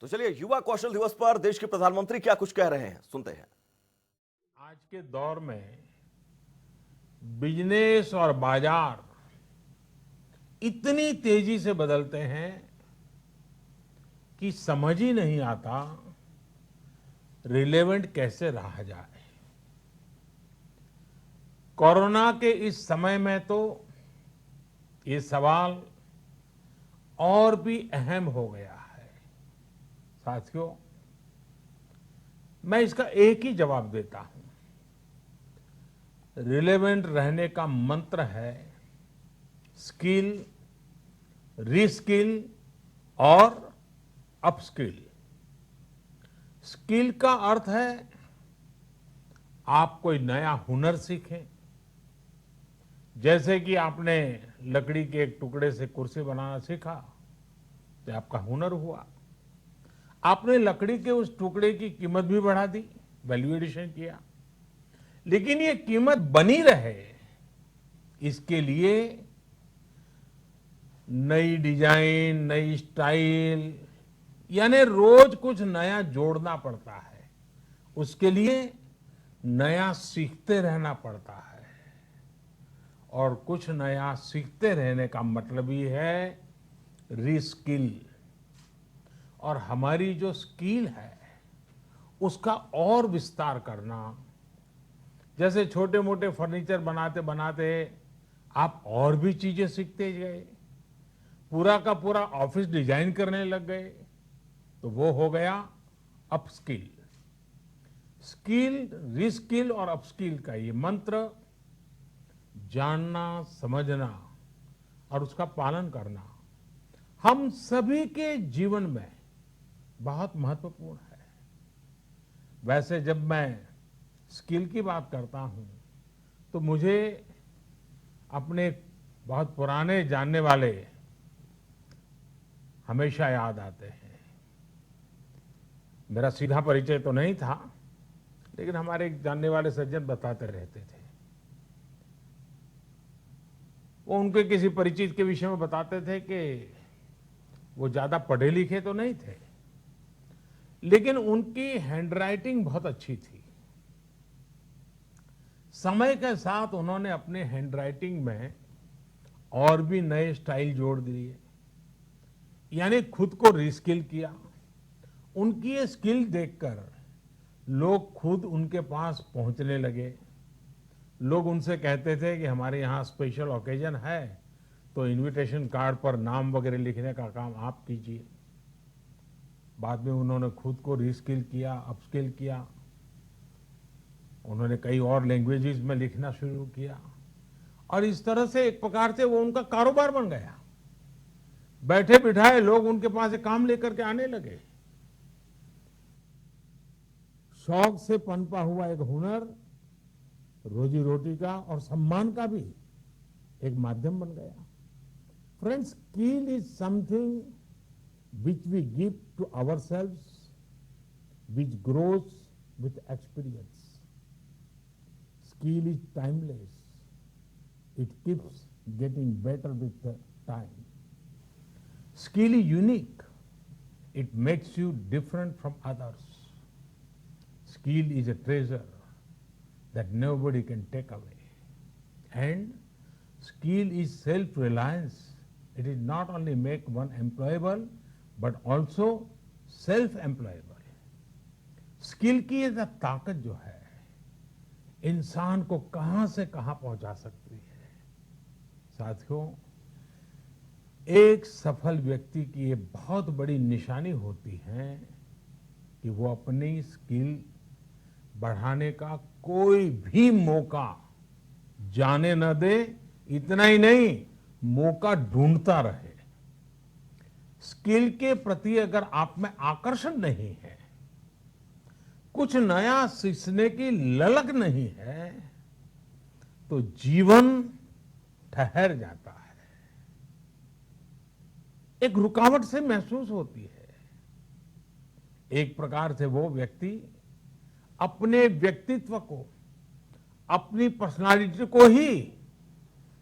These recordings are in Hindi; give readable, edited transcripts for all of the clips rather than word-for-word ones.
तो चलिए युवा कौशल दिवस पर देश के प्रधानमंत्री क्या कुछ कह रहे हैं, सुनते हैं। आज के दौर में बिजनेस और बाजार इतनी तेजी से बदलते हैं कि समझ ही नहीं आता रिलेवेंट कैसे रहा जाए। कोरोना के इस समय में तो ये सवाल और भी अहम हो गया है। साथियों, मैं इसका एक ही जवाब देता हूं। रिलेवेंट रहने का मंत्र है स्किल, रीस्किल और अपस्किल। स्किल का अर्थ है आप कोई नया हुनर सीखें। जैसे कि आपने लकड़ी के एक टुकड़े से कुर्सी बनाना सीखा तो आपका हुनर हुआ। आपने लकड़ी के उस टुकड़े की कीमत भी बढ़ा दी, वैल्यू एडिशन किया। लेकिन ये कीमत बनी रहे इसके लिए नई डिजाइन, नई स्टाइल, यानी रोज कुछ नया जोड़ना पड़ता है। उसके लिए नया सीखते रहना पड़ता है। और कुछ नया सीखते रहने का मतलब ही है रीस्किल। और हमारी जो स्किल है उसका और विस्तार करना। जैसे छोटे मोटे फर्नीचर बनाते बनाते आप और भी चीजें सीखते गए, पूरा का पूरा ऑफिस डिजाइन करने लग गए, तो वो हो गया अपस्किल। स्किल, रीस्किल और अपस्किल का ये मंत्र जानना, समझना और उसका पालन करना हम सभी के जीवन में बहुत महत्वपूर्ण है। वैसे जब मैं स्किल की बात करता हूं तो मुझे अपने बहुत पुराने जानने वाले हमेशा याद आते हैं। मेरा सीधा परिचय तो नहीं था, लेकिन हमारे एक जानने वाले सज्जन बताते रहते थे। वो उनके किसी परिचित के विषय में बताते थे कि वो ज्यादा पढ़े लिखे तो नहीं थे, लेकिन उनकी हैंडराइटिंग बहुत अच्छी थी। समय के साथ उन्होंने अपने हैंडराइटिंग में और भी नए स्टाइल जोड़ दिए, यानी खुद को रीस्किल किया। उनकी ये स्किल देखकर लोग खुद उनके पास पहुंचने लगे। लोग उनसे कहते थे कि हमारे यहाँ स्पेशल ओकेजन है तो इनविटेशन कार्ड पर नाम वगैरह लिखने का काम आप कीजिए। बाद में उन्होंने खुद को रीस्किल किया, अपस्किल किया। उन्होंने कई और लैंग्वेजेस में लिखना शुरू किया और इस तरह से एक प्रकार से वो उनका कारोबार बन गया। बैठे बिठाए लोग उनके पास एक काम लेकर के आने लगे। शौक से पनपा हुआ एक हुनर रोजी रोटी का और सम्मान का भी एक माध्यम बन गया। Friends, skill is something which we give to ourselves, which grows with experience. Skill is timeless. It keeps getting better with the time. Skill is unique. It makes you different from others. Skill is a treasure that nobody can take away. And skill is self-reliance. It is not only make one employable, but also self employable. Skill की ये ताकत जो है इंसान को कहां से कहां पहुंचा सकती है। साथियों, एक सफल व्यक्ति की ये बहुत बड़ी निशानी होती है कि वो अपनी स्किल बढ़ाने का कोई भी मौका जाने न दे। इतना ही नहीं, मौका ढूंढता रहे। स्किल के प्रति अगर आप में आकर्षण नहीं है, कुछ नया सीखने की ललक नहीं है, तो जीवन ठहर जाता है, एक रुकावट से महसूस होती है। एक प्रकार से वो व्यक्ति अपने व्यक्तित्व को, अपनी पर्सनालिटी को ही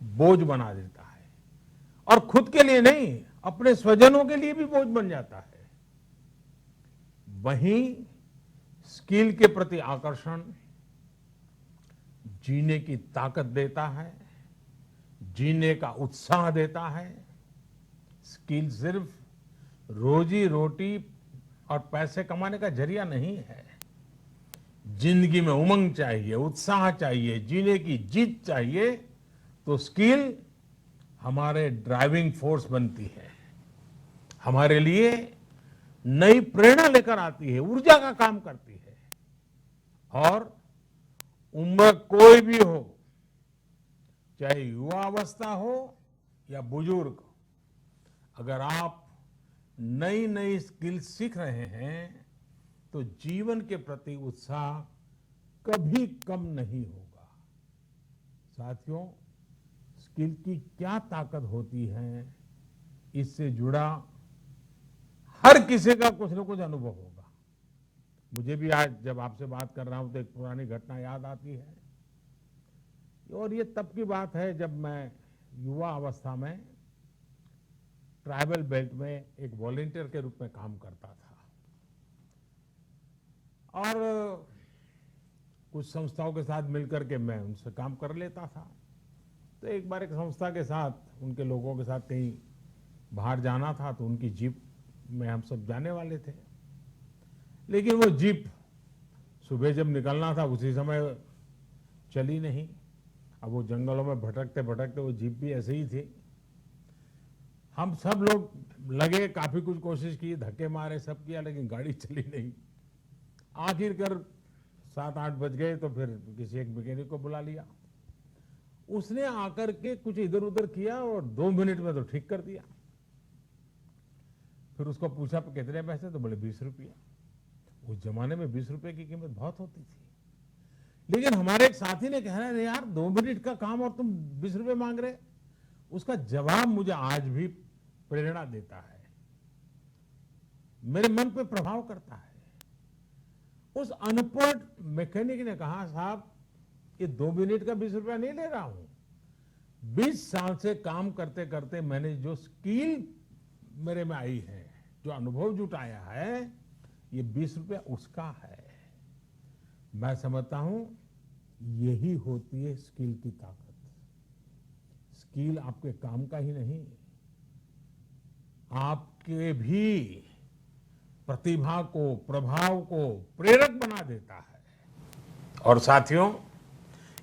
बोझ बना देता है और खुद के लिए नहीं, अपने स्वजनों के लिए भी बोझ बन जाता है। वहीं स्किल के प्रति आकर्षण जीने की ताकत देता है, जीने का उत्साह देता है। स्किल सिर्फ रोजी रोटी और पैसे कमाने का जरिया नहीं है। जिंदगी में उमंग चाहिए, उत्साह चाहिए, जीने की जीत चाहिए, तो स्किल हमारे ड्राइविंग फोर्स बनती है, हमारे लिए नई प्रेरणा लेकर आती है, ऊर्जा का काम करती है। और उम्र कोई भी हो, चाहे युवा अवस्था हो या बुजुर्ग, अगर आप नई नई स्किल सीख रहे हैं तो जीवन के प्रति उत्साह कभी कम नहीं होगा। साथियों, स्किल की क्या ताकत होती है, इससे जुड़ा हर किसी का कुछ न कुछ अनुभव होगा। मुझे भी आज जब आपसे बात कर रहा हूं तो एक पुरानी घटना याद आती है, और ये तब की बात है जब मैं युवा अवस्था में ट्राइबल बेल्ट में एक वॉलेंटियर के रूप में काम करता था। और कुछ संस्थाओं के साथ मिलकर के मैं उनसे काम कर लेता था। तो एक बार एक संस्था के साथ, उनके लोगों के साथ कहीं बाहर जाना था, तो उनकी जीप में हम सब जाने वाले थे। लेकिन वो जीप सुबह जब निकलना था उसी समय चली नहीं। अब वो जंगलों में भटकते भटकते वो जीप भी ऐसे ही थी। हम सब लोग लगे, काफी कुछ कोशिश की, धक्के मारे, सब किया, लेकिन गाड़ी चली नहीं। आखिरकार 7-8 बज गए तो फिर किसी एक मैकेनिक को बुला लिया। उसने आकर के कुछ इधर उधर किया और 2 मिनट में तो ठीक कर दिया। फिर उसको पूछा कितने पैसे, तो बोले 20 रुपये। उस जमाने में 20 रुपए की कीमत बहुत होती थी। लेकिन हमारे एक साथी ने कहा, अरे यार 2 मिनट का काम और तुम 20 रुपए मांग रहे। उसका जवाब मुझे आज भी प्रेरणा देता है, मेरे मन पे प्रभाव करता है। उस अनपढ़ मैकेनिक ने कहा, साहब ये 2 मिनट का 20 रुपया नहीं ले रहा हूं, 20 साल से काम करते करते मैंने जो स्किल मेरे में आई है, जो अनुभव जुटाया है, ये 20 रुपया उसका है। मैं समझता हूं यही होती है स्किल की ताकत। स्किल आपके काम का ही नहीं, आपके भी प्रतिभा को, प्रभाव को प्रेरक बना देता है। और साथियों,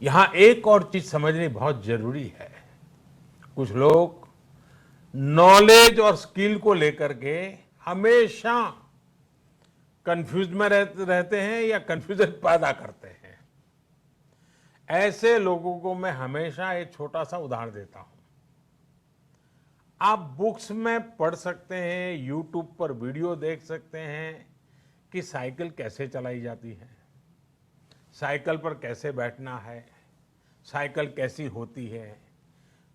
यहां एक और चीज समझनी बहुत जरूरी है। कुछ लोग नॉलेज और स्किल को लेकर के हमेशा कंफ्यूज में रहते हैं या कंफ्यूजन पैदा करते हैं। ऐसे लोगों को मैं हमेशा एक छोटा सा उदाहरण देता हूं। आप बुक्स में पढ़ सकते हैं, यूट्यूब पर वीडियो देख सकते हैं कि साइकिल कैसे चलाई जाती है, साइकिल पर कैसे बैठना है, साइकिल कैसी होती है,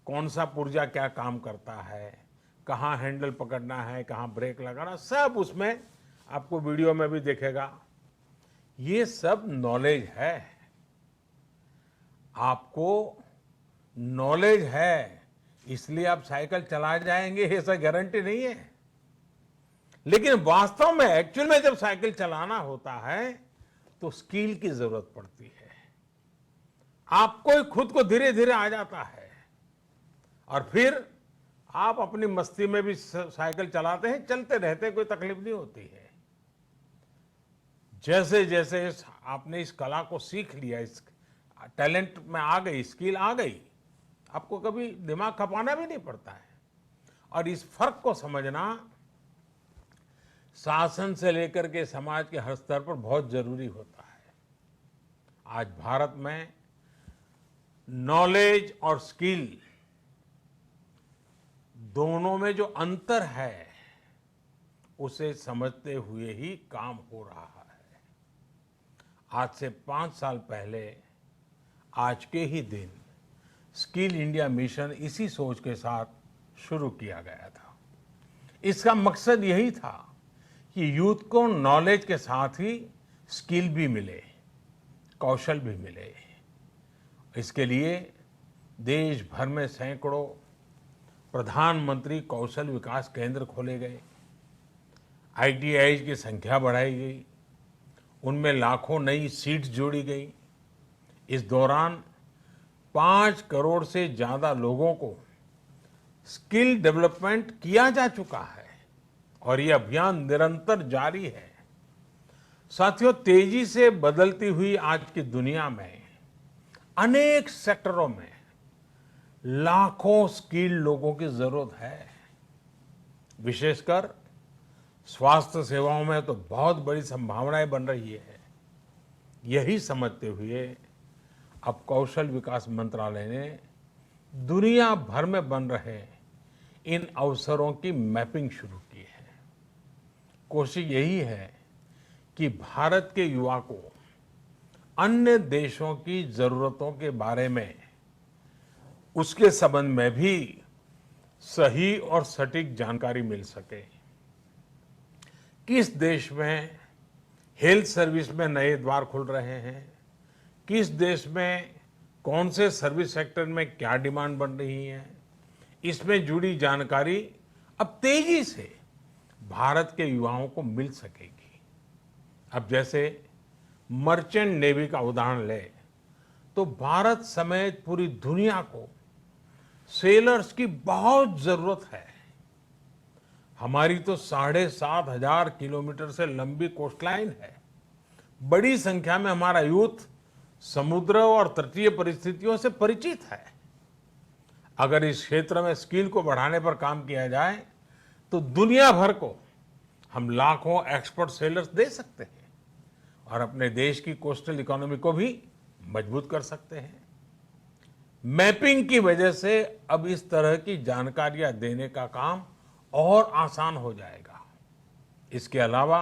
कौन सा पुर्जा क्या काम करता है, कहाँ हैंडल पकड़ना है, कहाँ ब्रेक लगाना, सब उसमें आपको वीडियो में भी दिखेगा। ये सब नॉलेज है। आपको नॉलेज है इसलिए आप साइकिल चला जाएंगे, ऐसा गारंटी नहीं है। लेकिन वास्तव में, एक्चुअल में जब साइकिल चलाना होता है तो स्किल की जरूरत पड़ती है। आपको खुद को धीरे धीरे आ जाता है और फिर आप अपनी मस्ती में भी साइकिल चलाते हैं, चलते रहते, कोई तकलीफ नहीं होती है। जैसे जैसे आपने इस कला को सीख लिया, इस टैलेंट में आ गई, स्किल आ गई, आपको कभी दिमाग खपाना भी नहीं पड़ता है। और इस फर्क को समझना शासन से लेकर के समाज के हर स्तर पर बहुत जरूरी होता है। आज भारत में नॉलेज और स्किल दोनों में जो अंतर है, उसे समझते हुए ही काम हो रहा है। आज से 5 साल पहले आज के ही दिन स्किल इंडिया मिशन इसी सोच के साथ शुरू किया गया था। इसका मकसद यही था कि यूथ को नॉलेज के साथ ही स्किल भी मिले, कौशल भी मिले। इसके लिए देश भर में सैकड़ों प्रधानमंत्री कौशल विकास केंद्र खोले गए। ITI की संख्या बढ़ाई गई, उनमें लाखों नई सीट्स जोड़ी गई। इस दौरान 5 करोड़ से ज्यादा लोगों को स्किल डेवलपमेंट किया जा चुका है और ये अभियान निरंतर जारी है। साथियों, तेजी से बदलती हुई आज की दुनिया में अनेक सेक्टरों में लाखों स्किल्ड लोगों की जरूरत है। विशेषकर स्वास्थ्य सेवाओं में तो बहुत बड़ी संभावनाएं बन रही है। यही समझते हुए अब कौशल विकास मंत्रालय ने दुनिया भर में बन रहे इन अवसरों की मैपिंग शुरू की है। कोशिश यही है कि भारत के युवा को अन्य देशों की जरूरतों के बारे में, उसके संबंध में भी सही और सटीक जानकारी मिल सके। किस देश में हेल्थ सर्विस में नए द्वार खुल रहे हैं, किस देश में कौन से सर्विस सेक्टर में क्या डिमांड बन रही है, इसमें जुड़ी जानकारी अब तेजी से भारत के युवाओं को मिल सकेगी। अब जैसे मर्चेंट नेवी का उदाहरण ले तो भारत समेत पूरी दुनिया को सेलर्स की बहुत जरूरत है। हमारी तो 7,500 किलोमीटर से लंबी कोस्टलाइन है। बड़ी संख्या में हमारा यूथ समुद्र और तटीय परिस्थितियों से परिचित है। अगर इस क्षेत्र में स्किल को बढ़ाने पर काम किया जाए तो दुनिया भर को हम लाखों एक्सपर्ट सेलर्स दे सकते हैं और अपने देश की कोस्टल इकोनॉमी को भी मजबूत कर सकते हैं। मैपिंग की वजह से अब इस तरह की जानकारियां देने का काम और आसान हो जाएगा। इसके अलावा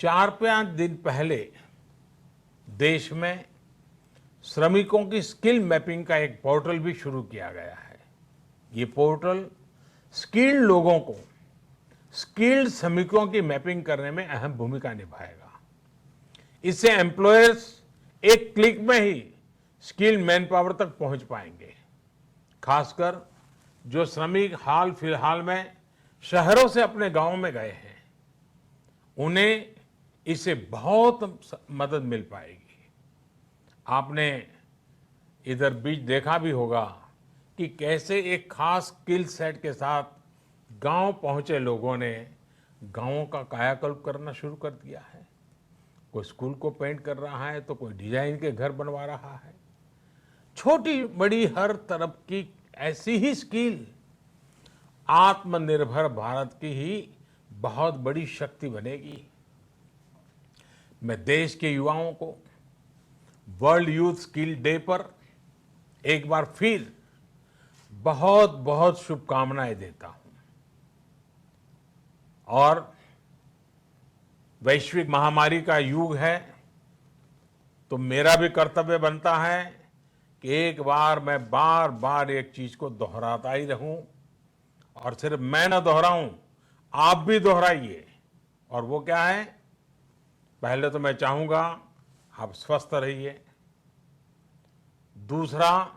4-5 दिन पहले देश में श्रमिकों की स्किल मैपिंग का एक पोर्टल भी शुरू किया गया है। ये पोर्टल स्किल्ड लोगों को स्किल्ड श्रमिकों की मैपिंग करने में अहम भूमिका निभाएगा। इससे एम्प्लॉयर्स एक क्लिक में ही स्किल्ड मैन पावर तक पहुंच पाएंगे। खासकर जो श्रमिक हाल फिलहाल में शहरों से अपने गांव में गए हैं, उन्हें इससे बहुत मदद मिल पाएगी। आपने इधर बीच देखा भी होगा कि कैसे एक खास स्किल सेट के साथ गांव पहुंचे लोगों ने गांवों का कायाकल्प करना शुरू कर दिया है। कोई स्कूल को पेंट कर रहा है तो कोई डिजाइन के घर बनवा रहा है। छोटी बड़ी हर तरफ की ऐसी ही स्किल आत्मनिर्भर भारत की ही बहुत बड़ी शक्ति बनेगी। मैं देश के युवाओं को वर्ल्ड यूथ स्किल डे पर एक बार फिर बहुत बहुत शुभकामनाएं देता हूं और वैश्विक महामारी का युग है तो मेरा भी कर्तव्य बनता है कि एक बार मैं बार बार एक चीज को दोहराता ही रहूं और सिर्फ मैं ना दोहराऊं, आप भी दोहराइए। और वो क्या है? पहले तो मैं चाहूंगा आप स्वस्थ रहिए। दूसरा,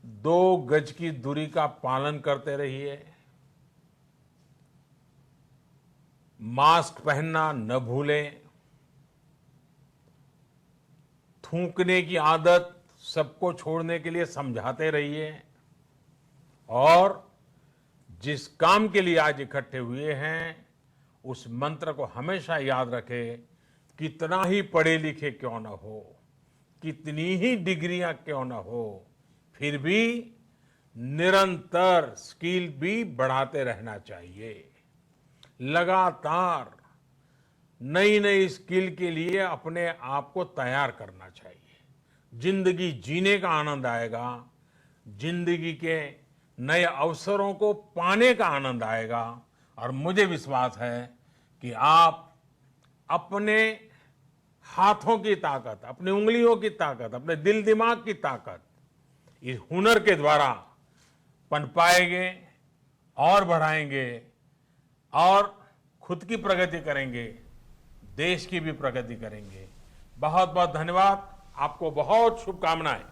2 गज की दूरी का पालन करते रहिए। मास्क पहनना न भूलें। थूकने की आदत सबको छोड़ने के लिए समझाते रहिए और जिस काम के लिए आज इकट्ठे हुए हैं उस मंत्र को हमेशा याद रखें। कितना ही पढ़े लिखे क्यों न हो, कितनी ही डिग्रियां क्यों न हो, फिर भी निरंतर स्किल भी बढ़ाते रहना चाहिए। लगातार नई नई स्किल के लिए अपने आप को तैयार करना चाहिए। जिंदगी जीने का आनंद आएगा, जिंदगी के नए अवसरों को पाने का आनंद आएगा और मुझे विश्वास है कि आप अपने हाथों की ताकत, अपनी उंगलियों की ताकत, अपने दिल दिमाग की ताकत इस हुनर के द्वारा पनपाएंगे और बढ़ाएंगे और खुद की प्रगति करेंगे, देश की भी प्रगति करेंगे। बहुत बहुत धन्यवाद। आपको बहुत शुभकामनाएं।